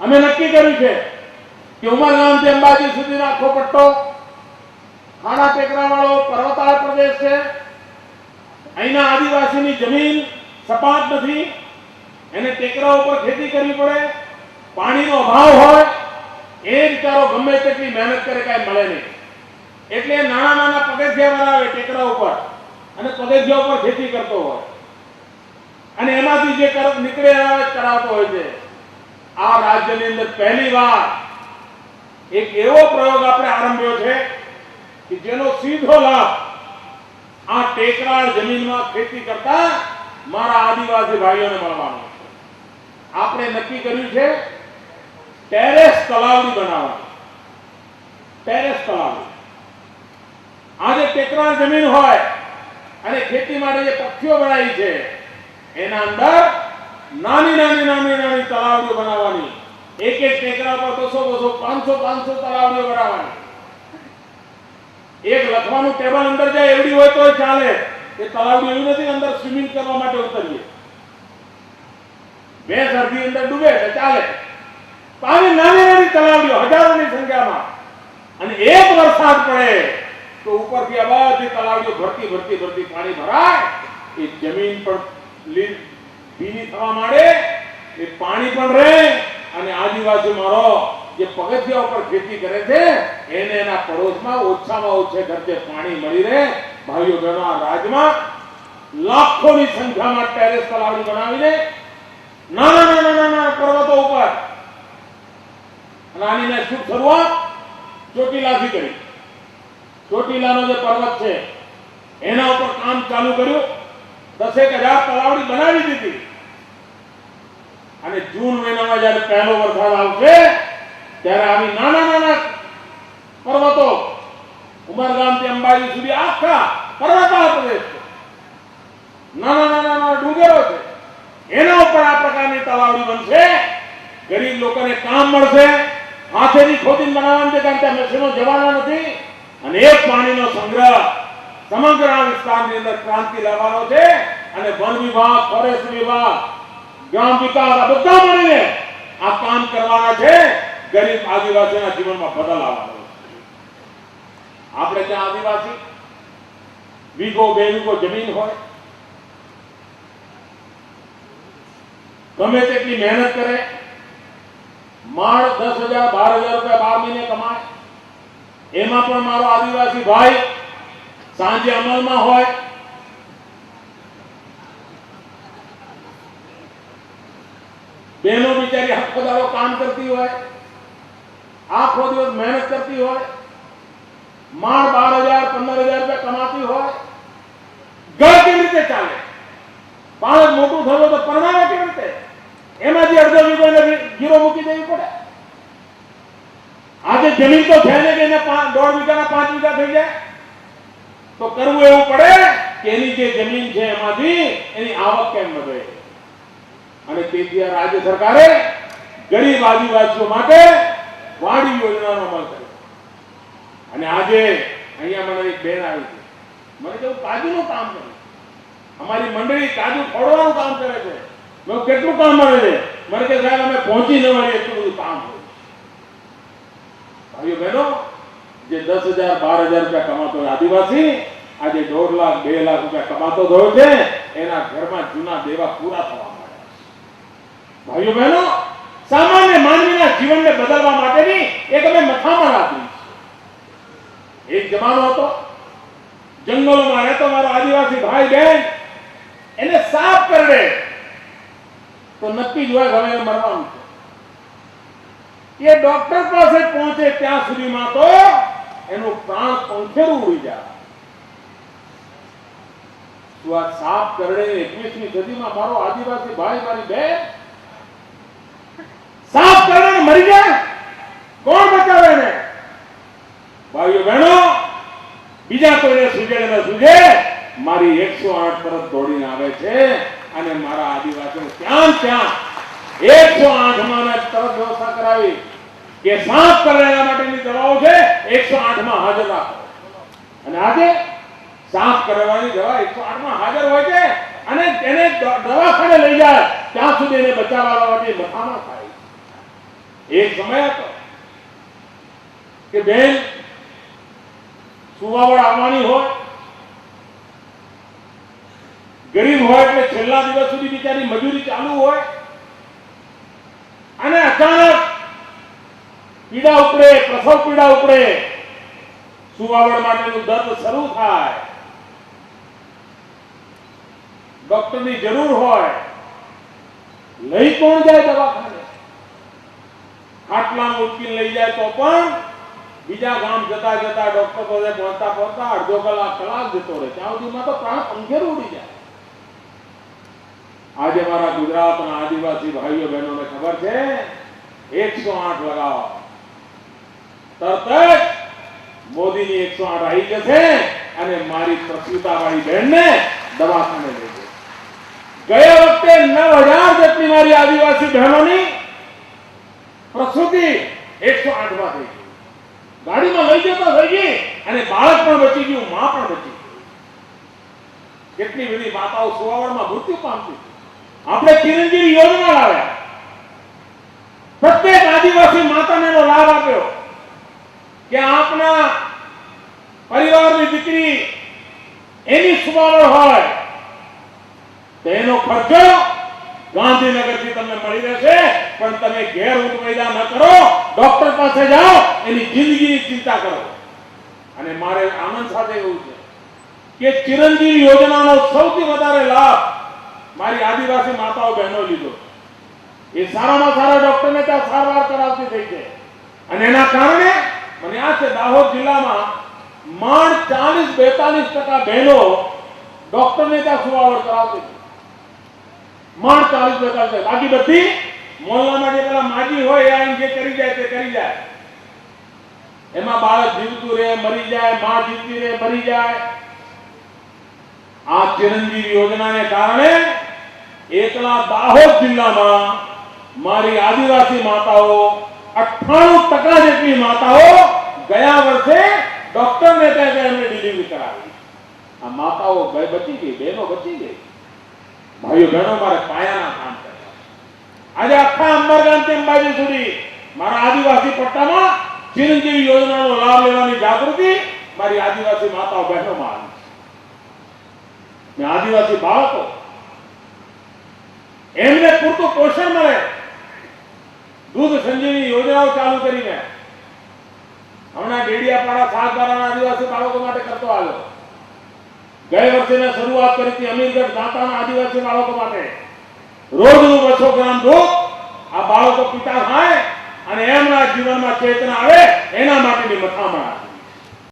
અમે નક્કી કર્યું છે કે ઉમરગામથી અંબાજી સુધીનો આખો પટ્ટો ખાડા ટેકરાવાળો પર્વતાળ પ્રદેશ છે. અહીંના આદિવાસીની જમીન સપાટ નથી, એને ટેકરા ઉપર ખેતી કરવી પડે, પાણીનો અભાવ હોય, એ બિચારો ગમે તેટલી મહેનત કરે કાંઈ મળે નહીં. એટલે નાના નાના પગથિયા બનાવે ટેકરા ઉપર અને પગથિયા ઉપર ખેતી કરતો હોય અને એમાંથી જે નીકળે કરાવતો હોય છે. આ રાજ્યની અંદર પહેલી વાર એક એવો પ્રયોગ આપણે આરંભ્યો છે કે જેનો સીધો લાભ આ ટેકરાળ જમીનમાં ખેતી કરતા મારા આદિવાસી ભાઈઓને મળવાનો છે. આપણે નક્કી કર્યું છે ટેરેસ તલાવડી બનાવવાની. ટેરેસ તલાવડી, આ જે ટેકરાળ જમીન હોય અને ખેતી માટે જે પક્ષીઓ બનાવી છે એના અંદર નાની નાની નાની નાની તલાવડીઓ બનાવવાની. એક એક ટેકરા પર 200 200 500 તલાવડીઓ બનાવવાની. એક લખવાનું ટેબલ અંદર જાય એવડી હોય તો ચાલે. એ તલાવડી એવી નથી અંદર સ્વિમિંગ કરવા માટે ઉતરીએ, બે સરથી અંદર ડૂબે તો ચાલે. આવી નાની નાની તલાવડીઓ હજારોની સંખ્યામાં, અને એક વરસાદ પડે તો ઉપરથી આ બધી તલાવડીઓ ભરતી ભરતી ભરતી પાણી ભરાય. એ જમીન પણ ભીની થવા માંડે, એ પાણી પણ રહે અને આદિવાસી મારો જે પગથિયા ઉપર ખેતી કરે છે એને એના પડોશમાં ઓછામાં ઓછે ખર્ચે પાણી મળી રહે. ભાઈઓ બહેનો, આ રાજ્યમાં લાખોની સંખ્યામાં ટેરેસ તલાવડી બનાવીને નાના નાના નાના પર્વતો ઉપર, અને આની મેં શું શરૂઆત ચોટીલાથી કરી. ચોટીલાનો જે પર્વત છે એના ઉપર કામ ચાલુ કર્યું. 10,000 તલાવડી બનાવી દીધી. અને જૂન મહિનામાં જયારે પહેલો વરસાદ આવશે ત્યારે આવી નાના નાના પર્વતો ઉમરગામથી અંબાજી સુધી આખા પર્વતાળ પ્રદેશ છે, નાના નાના નાના ડુંગરો છે, એના ઉપર આ પ્રકારની તલાવડી બનશે. ગરીબ લોકોને કામ મળશે. હાથેથી ખોદીને બનાવવાની છે, કારણ કે મશીનો જવાના નથી. અને એક પાણીનો સંગ્રહ સમગ્ર આ વિસ્તારની અંદર ક્રાંતિ લાવવાનો છે. અને વન વિભાગ, ફોરેસ્ટ વિભાગ, ગ્રામ વિકાસ આ બધા મળીને આ કામ કરવાના છે. ગરીબ આદિવાસીના જીવનમાં બદલ આવવાનો છે. આપણે ત્યાં આદિવાસી વીઘો 2 વીઘો જમીન હોય, ગમે તેટલી મહેનત કરે, માળ 10,000 12,000 રૂપિયા 12 મહિને કમાય. એમાં પણ મારો આદિવાસી ભાઈ સાંજે અમલમાં હોય, બહેનો બિચારી આખો દાડો કામ કરતી હોય, આખો દિવસ મહેનત કરતી હોય, માળ 12,000 15,000 રૂપિયા કમાતી હોય. ઘર કેવી રીતે ચાલે? બાળક મોટું થયું તો પરણાવે કેવી રીતે? એમાંથી અડધો વીઘો ગીરો મૂકી દેવી પડે. આજે જમીન તો છે ને કે એને 1.5 વીઘાના 5 વીઘા થઈ જાય તો કરવું એવું પડે કે એની જે જમીન છે એમાંથી એની આવક કેમ વધે. અને તેથી આ રાજ્ય સરકારે ગરીબ આદિવાસીઓ માટે વાડી યોજનાનો અમલ કર્યો. અને આજે અહીંયા મને એક બેન આવી છે, મને કેવું કાજુનું કામ કરે, અમારી મંડળી કાજુ ફોડવાનું કામ કરે છે. મેં કેટલું કામ મળે છે? મને કે સાહેબ અમે પહોંચી ન વળીએ એટલું બધું કામ હોય. ભાઈઓ બહેનો, જે 10,000 12,000 રૂપિયા કમાતો હોય આદિવાસી, આજે 1.5 લાખ 2 લાખ રૂપિયા કમાતો થયો છે. એના ઘરમાં જૂના દેવા પૂરા થવા માંડ્યા. ભાઈઓ બહેનો, સામાન્ય માનવીના જીવનને બદલવા માટેની એક અમે મથામણ આપી છે. એક જમાનો હતો, જંગલોમાં રહેતો મારો આદિવાસી ભાઈ બહેન, એને સાપ કરડે તો નક્કી જ હોય હવે મરવાનું છે. એ ડોક્ટર પાસે પહોંચે ત્યાં સુધીમાં તો એનું પ્રાણ પંખેરું ઉડી જાય. શું આ સાપ કરડે 21મી સદીમાં મારો આદિવાસી ભાઈ મારી બેન સાપ કરડે મરી જાય? કોણ બચાવે એને? ભાઈઓ બહેનો, બીજા કોઈને સૂજે ન સૂજે, મારી 108 તરફ દોડીને આવે છે. અને મારા આદિવાસીઓ ત્યાં 108માં તરત વ્યવસ્થા કરાવી કે સાપ કરડવા માટેની દવાઓ છે, 108માં હાજર રાખો. અને આજે સાપ કરડવાની દવા 108માં હાજર હોય છે. અને એને દવાખાને લઈ જાય ત્યાં સુધી એને બચાવવા માટે મથામણ થાય. એક સમય હતો કે બેન સુવાવડ આવવાની હોય, ગરીબ હોય એટલે છેલ્લા દિવસ સુધી બિચારી મજૂરી ચાલુ હોય અને અચાનક પીડા ઉપડે, પ્રસવ પીડા ઉપડે, સુવાવડ માટેનું દર્દ શરૂ થાય, ડોક્ટરની જરૂર હોય, લઈ કોણ જાય દવાખાને? ખાટલામાં ઉચકીને લઈ જાય તો પણ બીજા ગામ જતા જતા ડોક્ટર પાસે પહોંચતા પહોંચતા અડધો કલાક જતો રહે, ત્યાં સુધીમાં તો પ્રાણ પંખેર ઉડી જાય. આજે મારા ગુજરાતના આદિવાસી ભાઈઓ બહેનોને ખબર છે, 108 લગાવો, તરત જ મોદીની 108 આવી જશે અને મારી પ્રસૂતાવાળી બહેનને દવાખાને લઈ જશે. ગયા વખતે 9000 જેટલી મારી આદિવાસી બહેનોની પ્રસૂતિ 108 માં થઈ ગઈ. ગાડીમાં લઈ જતો થઈ ગઈ અને બાળક પણ બચી ગયું, માં પણ બચી ગઈ. કેટલી બધી માતાઓ સુવાવડમાં મૃત્યુ પામતી. આપણે ચિરંજીવી યોજના લાવ્યા, પ્રત્યેક આદિવાસી માતાને એનો લાભ આપ્યો કે આપના પરિવારની દીકરી એની સુવાવડ હોય તો એનો ખર્ચો ગાંધીનગરથી તમને મળી રહેશે, પણ તમે ઘેર ઉઠવાયદા ન કરો, ડોક્ટર પાસે જાઓ, એની જિંદગીની ચિંતા કરો. અને મારે આનંદ સાથે એવું છે કે ચિરંજીવી યોજનાનો સૌથી વધારે લાભ મારી આદિવાસી માતાઓ બહેનો લીધો. એ સારામાં સારા ડોક્ટરને ત્યાં સારવાર કરાવતી થઈ છે અને એના કારણે મને યાદ છે દાહોદ જિલ્લામાં માંડ 40-42% બહેનો ડોક્ટરને ત્યાં સુવાવડ કરાવતી હતી. માંડ 40-42%. બાકી બધી મોહલ્લામાં જે પેલા માજી હોય એ આમ જે કરી જાય તે કરી જાય. એમાં બાળક જીવતું રહે, મરી જાય, માં જીવતી રહે, મરી જાય. આ ચિરંજીવી યોજનાને કારણે એકલા દાહોદ જિલ્લામાં મારી આદિવાસી માતાઓ 98% જેટલી માતાઓ ગયા વર્ષે ડોક્ટરને ત્યાં એમને ડિલિવરી કરાવી. આ માતાઓ બચી ગઈ, બહેનો બચી ગઈ. ભાઈઓ બહેનો મારે પાયાના કામ કર્યા. આજે આખા અંબરગામથી અંબાજી સુધી મારા આદિવાસી પટ્ટામાં ચિરંજીવી યોજનાનો લાભ લેવાની જાગૃતિ મારી આદિવાસી માતાઓ બહેનોમાં આવી. આદિવાસી બાળકો એમને પૂરતું પોષણ મળે, દૂધ સંજીવની યોજનાઓ ચાલુ કરીને હમણાં ડેડિયાપાડા સાગબારાના આદિવાસી બાળકો માટે કરતો આવ્યો. ગયે વર્ષે મેં શરૂઆત કરી હતી અમીરગઢ દાંતાના આદિવાસી બાળકો માટે. રોજનું 200 ગ્રામ દૂધ આ બાળકો પીતા થાય અને એમના જીવનમાં ચેતના આવે એના માટેની મથામણ.